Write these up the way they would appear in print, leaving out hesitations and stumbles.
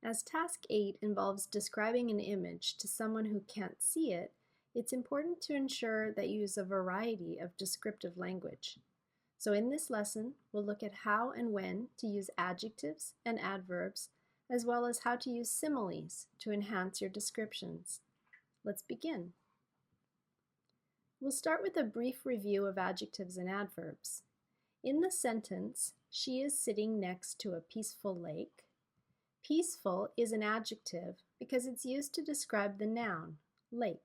As task 8 involves describing an image to someone who can't see it, it's important to ensure that you use a variety of descriptive language. So in this lesson, we'll look at how and when to use adjectives and adverbs, as well as how to use similes to enhance your descriptions. Let's begin. We'll start with a brief review of adjectives and adverbs. In the sentence, she is sitting next to a peaceful lake. Peaceful is an adjective because it's used to describe the noun, lake.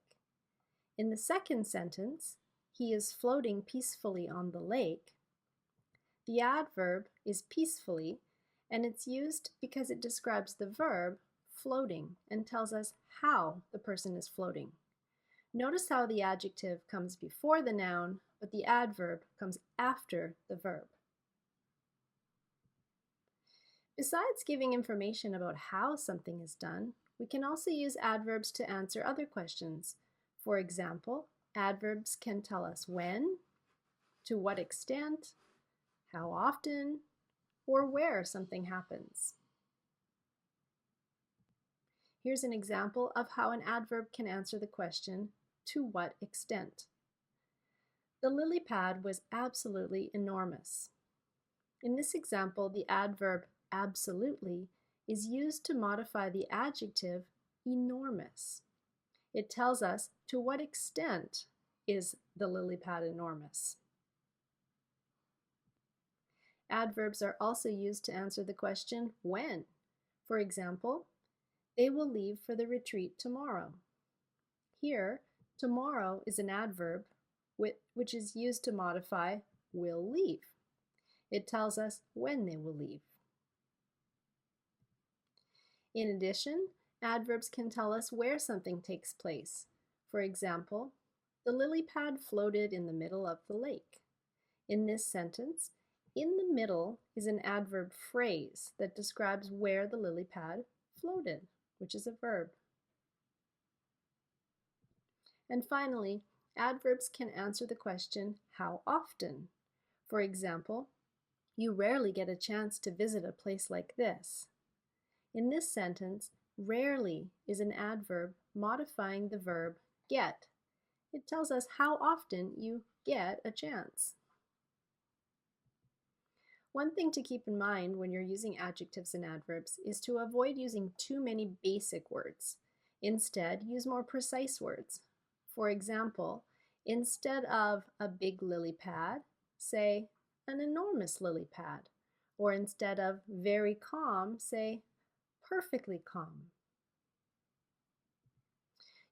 In the second sentence, he is floating peacefully on the lake. The adverb is peacefully, and it's used because it describes the verb, floating, and tells us how the person is floating. Notice how the adjective comes before the noun, but the adverb comes after the verb. Besides giving information about how something is done, we can also use adverbs to answer other questions. For example, adverbs can tell us when, to what extent, how often, or where something happens. Here's an example of how an adverb can answer the question, to what extent? The lily pad was absolutely enormous. In this example, the adverb absolutely is used to modify the adjective enormous. It tells us to what extent is the lily pad enormous. Adverbs are also used to answer the question when. For example, they will leave for the retreat tomorrow. Here, tomorrow is an adverb which is used to modify will leave. It tells us when they will leave. In addition, adverbs can tell us where something takes place. For example, the lily pad floated in the middle of the lake. In this sentence, in the middle is an adverb phrase that describes where the lily pad floated, which is a verb. And finally, adverbs can answer the question, how often? For example, you rarely get a chance to visit a place like this. In this sentence, rarely is an adverb modifying the verb get. It tells us how often you get a chance. One thing to keep in mind when you're using adjectives and adverbs is to avoid using too many basic words. Instead, use more precise words. For example, instead of a big lily pad, say an enormous lily pad. Or instead of very calm, say perfectly calm.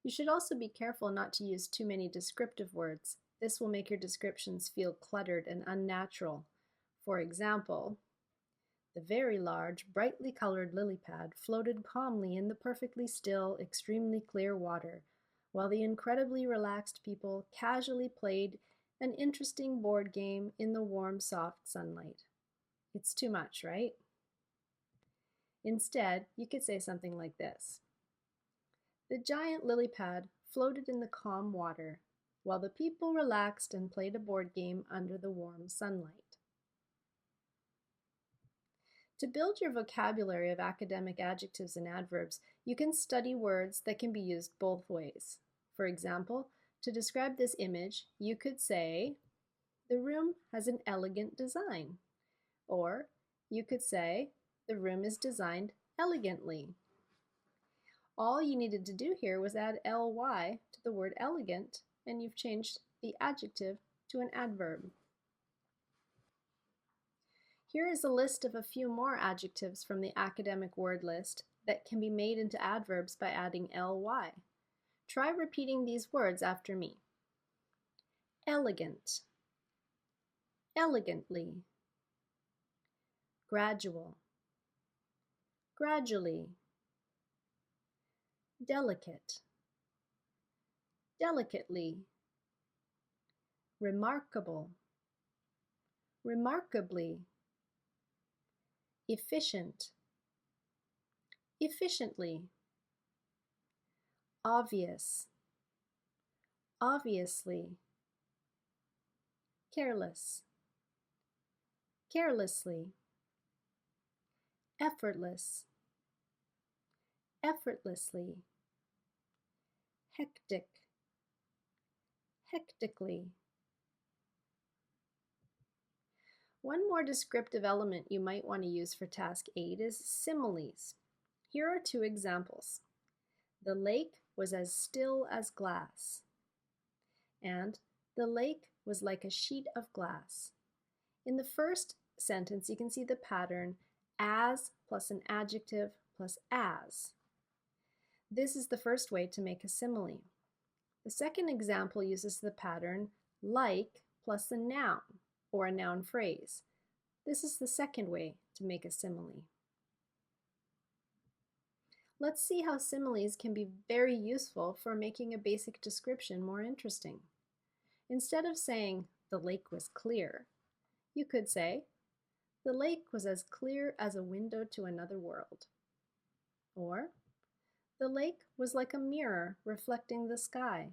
You should also be careful not to use too many descriptive words. This will make your descriptions feel cluttered and unnatural. For example, the very large, brightly colored lily pad floated calmly in the perfectly still, extremely clear water, while the incredibly relaxed people casually played an interesting board game in the warm, soft sunlight. It's too much, right? Instead, you could say something like this. The giant lily pad floated in the calm water, while the people relaxed and played a board game under the warm sunlight. To build your vocabulary of academic adjectives and adverbs, you can study words that can be used both ways. For example, to describe this image, you could say, the room has an elegant design. Or you could say, the room is designed elegantly. All you needed to do here was add ly to the word elegant, and you've changed the adjective to an adverb. Here is a list of a few more adjectives from the academic word list that can be made into adverbs by adding ly. Try repeating these words after me. Elegant, elegantly, gradual, gradually, delicate, delicately, remarkable, remarkably, efficient, efficiently, obvious, obviously, careless, carelessly, effortless, effortlessly, hectic, hectically. One more descriptive element you might want to use for task 8 is similes. Here are two examples. The lake was as still as glass, and the lake was like a sheet of glass. In the first sentence, you can see the pattern as plus an adjective plus as. This is the first way to make a simile. The second example uses the pattern like plus a noun or a noun phrase. This is the second way to make a simile. Let's see how similes can be very useful for making a basic description more interesting. Instead of saying, the lake was clear, you could say, the lake was as clear as a window to another world. Or, the lake was like a mirror reflecting the sky.